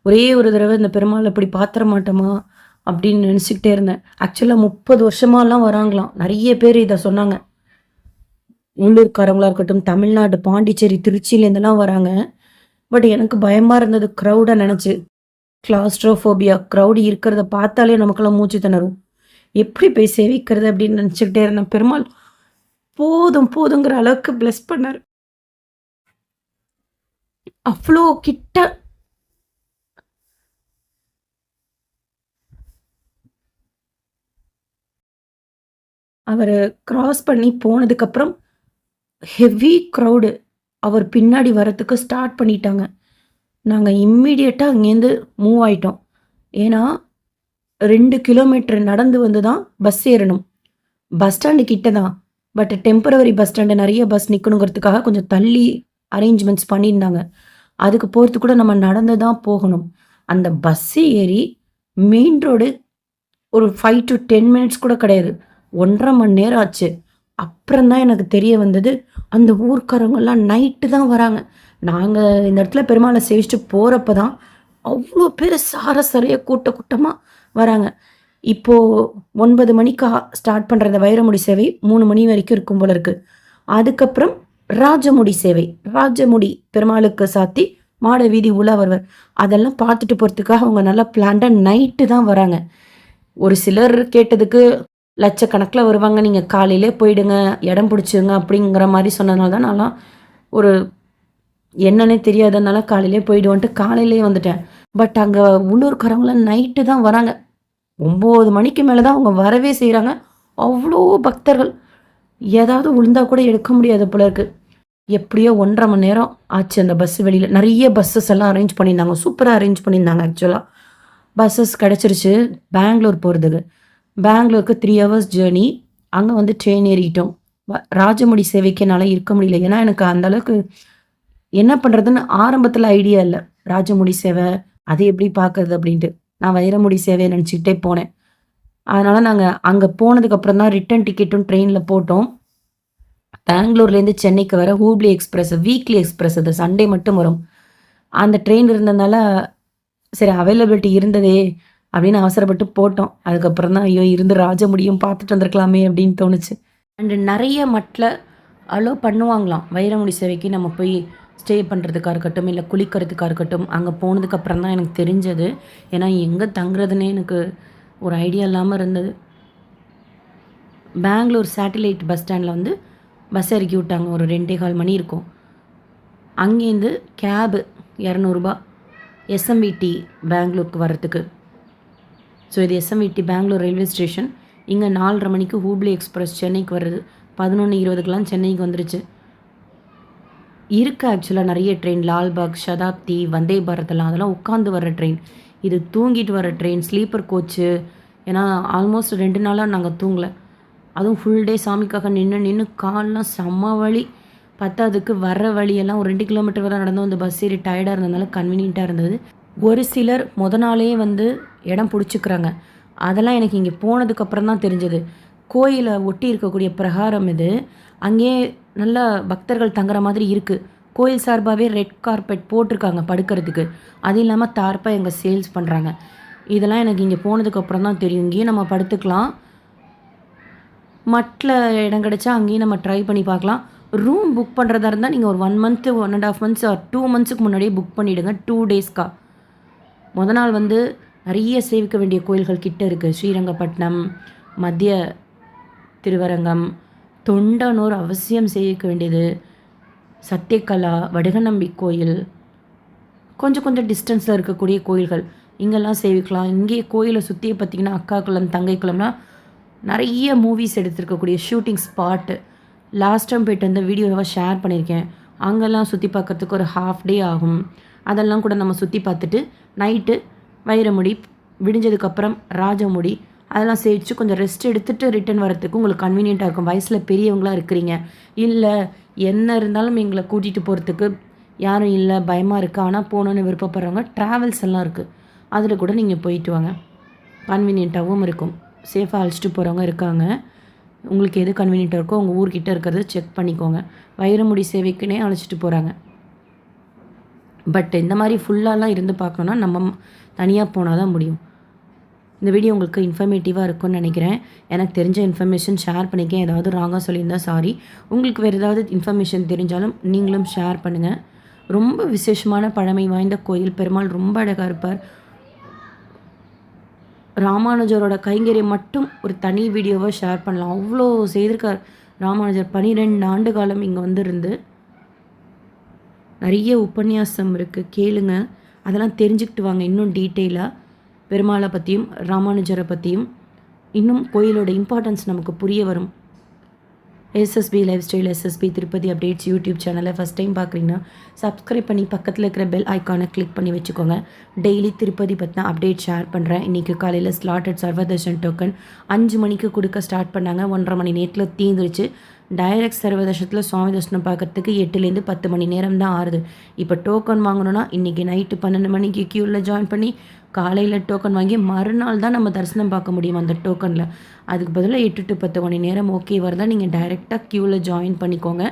ஒரே ஒரு தடவை இந்த பெருமாள் இப்படி பாத்திர மாட்டோமா அப்படின்னு நினச்சிக்கிட்டே இருந்தேன். ஆக்சுவலாக 30 வருஷமாலாம் வராங்களாம். நிறைய பேர் இதை சொன்னாங்க. உள்ளூர்காரங்களாக இருக்கட்டும், தமிழ்நாடு, பாண்டிச்சேரி, திருச்சியிலேருந்துலாம் வராங்க. பட் எனக்கு பயமாக இருந்தது க்ரௌடை நினச்சி. கிளாஸ்ட்ரோஃபோபியா, க்ரௌடு இருக்கிறத பார்த்தாலே நமக்கெல்லாம் மூச்சு திணறும். எப்படி போய் சேவிக்கிறது அப்படின்னு நினச்சிக்கிட்டே இருந்தேன். பெருமாள் போதும் போதுங்கிற அளவுக்கு பிளஸ் பண்ணார். அவ்வளோ கிட்ட. அவர் கிராஸ் பண்ணி போனதுக்கப்புறம் ஹெவி க்ரௌடு அவர் பின்னாடி வரத்துக்கு ஸ்டார்ட் பண்ணிட்டாங்க. நாங்கள் இம்மிடியட்டாக அங்கேருந்து மூவ் ஆகிட்டோம். ஏன்னா 2 கிலோமீட்டர் நடந்து வந்து தான் பஸ் ஏறணும். பஸ் ஸ்டாண்டு கிட்ட தான், பட் டெம்பரவரி பஸ் ஸ்டாண்டு நிறைய பஸ் நிற்கணுங்கிறதுக்காக கொஞ்சம் தள்ளி அரேஞ்ச்மெண்ட்ஸ் பண்ணியிருந்தாங்க. அதுக்கு போகிறதுக்கு கூட நம்ம நடந்து தான் போகணும். அந்த பஸ்ஸு ஏறி மெயின் ரோடு ஒரு 5 to 10 minutes கூட கிடையாது, 1.5 மணி நேரம் ஆச்சு. அப்புறம்தான் எனக்கு தெரிய வந்தது, அந்த ஊர்க்காரங்கெல்லாம் நைட்டு தான் வராங்க. நாங்கள் இந்த இடத்துல பெருமாளை சேவிச்சுட்டு போகிறப்ப தான் அவ்வளோ பேர் சாரசரையாக கூட்டமாக வராங்க. இப்போது 9 மணிக்கு ஸ்டார்ட் பண்ணுற இந்த வைரமுடி சேவை 3 மணி வரைக்கும் இருக்கும் போல இருக்குது. அதுக்கப்புறம் ராஜமுடி சேவை, ராஜமுடி பெருமாளுக்கு சாத்தி மாட வீதி உலா வருவார். அதெல்லாம் பார்த்துட்டு போகிறதுக்காக அவங்க நல்லா பிளான்டாக நைட்டு தான் வராங்க. ஒரு சிலர் கேட்டதுக்கு லட்சக்கணக்கில் வருவாங்க, நீங்கள் காலையிலே போயிடுங்க, இடம் பிடிச்சிங்க அப்படிங்கிற மாதிரி சொன்னதுனால தான் நான்லாம் ஒரு என்னன்னே தெரியாததுனால காலையிலே போயிடுவோன்ட்டு காலையிலே வந்துட்டேன். பட் அங்கே உள்ளூர்காரங்களாம் நைட்டு தான் வராங்க. 9 மணிக்கு மேலே தான் அவங்க வரவே செய்கிறாங்க. அவ்வளோ பக்தர்கள். ஏதாவது விழுந்தா கூட எடுக்க முடியாத போல இருக்கு. எப்படியோ 1 1/2 மணி நேரம் ஆச்சு அந்த பஸ் வெளியில. நெறைய பஸ்ஸஸ் எல்லாம் அரேஞ்ச் பண்ணியிருந்தாங்க. சூப்பரா அரேஞ்ச் பண்ணியிருந்தாங்க ஆக்சுவலா. பஸ்ஸஸ் கிடைச்சிருச்சு பெங்களூர் போறதுக்கு. பெங்களூருக்கு 3 ஹவர்ஸ் ஜர்னி. அங்க வந்து ட்ரெயின் ஏறிட்டோம். ராஜமுடி சேவைக்கு என்னால இருக்க முடியல. ஏன்னா, எனக்கு அந்த அளவுக்கு என்ன பண்றதுன்னு ஆரம்பத்துல ஐடியா இல்ல. ராஜமுடி சேவை, அது எப்படி பார்க்கறது அப்படின்ட்டு. நான் வைரமுடி சேவைய நினைச்சுக்கிட்டே போனேன். அதனால நாங்க அங்க போனதுக்கு அப்புறம் தான் ரிட்டர்ன் டிக்கெட்டும் ட்ரெயின்ல போட்டோம். பெங்களூர்லேருந்து சென்னைக்கு வர ஹூப்ளி எக்ஸ்பிரஸ், வீக்லி எக்ஸ்பிரஸ் அது சண்டே மட்டும் வரும். அந்த ட்ரெயின் இருந்ததுனால, சரி அவைலபிலிட்டி இருந்ததே அப்படின்னு அவசரப்பட்டு போட்டோம். அதுக்கப்புறம் தான் ஐயோ! இருந்து ராஜமுடியும் பார்த்துட்டு வந்திருக்கலாமே அப்படின்னு தோணுச்சு. அண்ட் நெறைய மட்ல அலோ பண்ணுவாங்களாம். வைரமுடி சேவைக்கு நம்ம போய் ஸ்டே பண்ணுறதுக்கா இருக்கட்டும், இல்ல குளிக்கிறதுக்கா இருக்கட்டும். அங்க போனதுக்கப்புறம் தான் எனக்கு தெரிஞ்சது. ஏன்னா எங்க தங்குறதுன்னே எனக்கு ஒரு ஐடியா இல்லாம இருந்தது. பெங்களூர் சேட்டிலைட் பஸ் ஸ்டாண்ட்ல வந்து பஸ் இறக்கி விட்டாங்க. ஒரு 2 1/4 மணி இருக்கும். அங்கேருந்து கேபு ரூ. 200 எஸ்எம்விடி பெங்களூருக்கு வர்றதுக்கு. ஸோ இது எஸ்எம்விடி பெங்களூர் ரயில்வே ஸ்டேஷன். இங்கே 4:30 மணிக்கு ஹூப்ளி எக்ஸ்பிரஸ் சென்னைக்கு வருது. 11:20க்கெலாம் சென்னைக்கு வந்துருச்சு. இருக்குது ஆக்சுவலாக நிறைய ட்ரெயின். லால்பாக், சதாப்தி, வந்தே பாரத்லாம் அதெல்லாம் உட்காந்து வர்ற ட்ரெயின். இது தூங்கிட்டு வர ட்ரெயின், ஸ்லீப்பர் கோச்சு. ஏன்னா ஆல்மோஸ்ட் 2 நாளாக நாங்கள் தூங்கலை. அதுவும் ஃபுல் டே சாமிக்காக நின்று நின்று கால்லாம் செம்ம வலி. பத்தாததுக்கு வர்ற வழியெல்லாம் ஒரு 2 கிலோமீட்டர் வரை நடந்து வந்து பஸ் ஏறி டயர்டாக இருந்ததுனால கன்வீனியண்ட்டாக இருந்தது. ஒரு சிலர் நாளே வந்து இடம் பிடிச்சிக்கிறாங்க. அதெல்லாம் எனக்கு இங்கே போனதுக்கப்புறம் தான் தெரிஞ்சது. கோயிலை ஒட்டி இருக்கக்கூடிய பிரகாரம் இது. அங்கேயே நல்லா பக்தர்கள் தங்குற மாதிரி இருக்குது. கோயில் சார்பாகவே ரெட் கார்பெட் போட்டிருக்காங்க படுக்கிறதுக்கு. அது இல்லாமல் தார்ப்பாக எங்கே சேல்ஸ் பண்ணுறாங்க. இதெல்லாம் எனக்கு இங்கே போனதுக்கப்புறம் தான் தெரியும். இங்கேயே நம்ம படுத்துக்கலாம். மட்டில் இடம் கிடச்சா அங்கேயும் நம்ம ட்ரை பண்ணி பார்க்கலாம். ரூம் புக் பண்ணுறதா இருந்தால் நீங்கள் ஒரு 1 மந்த்து, 1 1/2 மந்த்ஸ் ஆர் 2 மந்த்ஸுக்கு முன்னாடியே புக் பண்ணிவிடுங்க. 2 டேஸ்க்கா. நாள் வந்து நிறைய சேவிக்க வேண்டிய கோயில்கள் கிட்ட இருக்குது. ஸ்ரீரங்கப்பட்டினம், மத்திய திருவரங்கம், தொண்டனூர் அவசியம் சேவிக்க வேண்டியது, சத்தியகலா, வடுகநம்பி கோயில், கொஞ்சம் கொஞ்சம் டிஸ்டன்ஸில் இருக்கக்கூடிய கோயில்கள் இங்கெல்லாம் சேவிக்கலாம். இங்கேயே கோயிலை சுற்றியே பார்த்திங்கன்னா அக்காக்குளம், தங்கைக்குளம்லாம் நிறைய மூவிஸ் எடுத்துருக்கக்கூடிய ஷூட்டிங் ஸ்பாட்டு. லாஸ்ட் டைம் போய்ட்டு வந்து வீடியோவாக ஷேர் பண்ணியிருக்கேன். அங்கெல்லாம் சுற்றி பார்க்குறதுக்கு ஒரு ஹாஃப் டே ஆகும். அதெல்லாம் கூட நம்ம சுற்றி பார்த்துட்டு நைட்டு வைரமுடி, விடிஞ்சதுக்கப்புறம் ராஜமுடி அதெல்லாம் சேவிச்சு கொஞ்சம் ரெஸ்ட் எடுத்துகிட்டு ரிட்டன் வரத்துக்கு உங்களுக்கு கன்வீனியண்ட்டாக இருக்கும். வயசில் பெரியவங்களாக இருக்கிறீங்க, இல்லை என்ன இருந்தாலும் எங்களை கூட்டிகிட்டு போகிறதுக்கு யாரும் இல்லை, பயமாக இருக்குது, ஆனால் போகணுன்னு விருப்பப்படுறவங்க ட்ராவல்ஸ் எல்லாம் இருக்குது. அதில் கூட நீங்கள் போயிட்டு வாங்க. கன்வீனியண்ட்டாகவும் இருக்கும். சேஃபாக அழைச்சிட்டு போகிறவங்க இருக்காங்க. உங்களுக்கு எது கன்வீனியண்ட்டாக இருக்கோ உங்கள் ஊர்கிட்ட இருக்கிறத செக் பண்ணிக்கோங்க. வைரமுடி சேவைக்குன்னே அழைச்சிட்டு போகிறாங்க. பட் இந்த மாதிரி ஃபுல்லாலாம் இருந்து பார்க்கணுன்னா நம்ம தனியாக போனால் தான் முடியும். இந்த வீடியோ உங்களுக்கு இன்ஃபர்மேட்டிவாக இருக்கும்னு நினைக்கிறேன். எனக்கு தெரிஞ்ச இன்ஃபர்மேஷன் ஷேர் பண்ணிக்கேன். ஏதாவது ராங்காக சொல்லியிருந்தா சாரி. உங்களுக்கு வேறு ஏதாவது இன்ஃபர்மேஷன் தெரிஞ்சாலும் நீங்களும் ஷேர் பண்ணுங்கள். ரொம்ப விசேஷமான பழமை வாய்ந்த கோயில். பெருமாள் ரொம்ப அழகாக இருப்பார். ராமானுஜரோட கைங்கரியம் மட்டும் ஒரு தனி வீடியோவை ஷேர் பண்ணலாம். அவ்வளோ செய்திருக்கார் ராமானுஜர். 12 ஆண்டு காலம் இங்கே வந்துருந்து நிறைய உபன்யாசம் இருக்குது, கேளுங்க. அதெல்லாம் தெரிஞ்சுக்கிட்டு வாங்க இன்னும் டீட்டெயிலாக. பெருமாளை பற்றியும் ராமானுஜரை பற்றியும் இன்னும் கோயிலோட இம்பார்ட்டன்ஸ் நமக்கு புரிய வரும். SSP lifestyle, SSP Tirupati updates YouTube சேனலை ஃபஸ்ட் டைம் பார்க்குறீங்கன்னா சப்ஸ்கிரைப் பண்ணி பக்கத்தில் இருக்கிற பெல் ஐக்கானை கிளிக் பண்ணி வச்சுக்கோங்க. டெய்லி திருப்பதி பற்றின அப்டேட் ஷேர் பண்ணுறேன். இன்றைக்கி காலையில் ஸ்லாட்டட் சர்வதர்ஷன் டோக்கன் 5 மணிக்கு கொடுக்க ஸ்டார்ட் பண்ணாங்க. 1.5 மணி நேரத்தில் தீந்துருச்சு. டைரக்ட் சர்வதர்ஷனத்தில் சுவாமி தர்ஷனம் பார்க்குறதுக்கு 8லேருந்து 10 மணி நேரம் தான் ஆறுது. இப்போ டோக்கன் வாங்கணுன்னா இன்றைக்கி நைட்டு 12 மணிக்கு க்யூவில் ஜாயின் பண்ணி காலையில் டோக்கன் வாங்கி மறுநாள் தான் நம்ம தரிசனம் பார்க்க முடியும் அந்த டோக்கனில். அதுக்கு பதிலாக 8 to 10 மணி நேரம் ஓகே வருதான் நீங்கள் டைரெக்டாக க்யூவில் ஜாயின் பண்ணிக்கோங்க.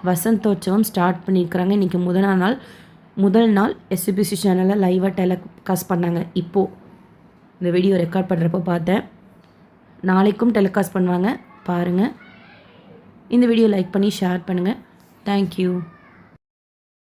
வசந்தோற்சவம் ஸ்டார்ட் பண்ணியிருக்கிறாங்க. இன்றைக்கி முதல் நாள் எஸ்பிசி சேனலில் லைவாக டெலிகாஸ்ட் பண்ணாங்க. இப்போது இந்த வீடியோ ரெக்கார்ட் பண்ணுறப்போ பார்த்தேன். நாளைக்கும் டெலிகாஸ்ட் பண்ணுவாங்க, பாருங்கள். இந்த வீடியோ லைக் பண்ணி ஷேர் பண்ணுங்கள். தேங்க்யூ.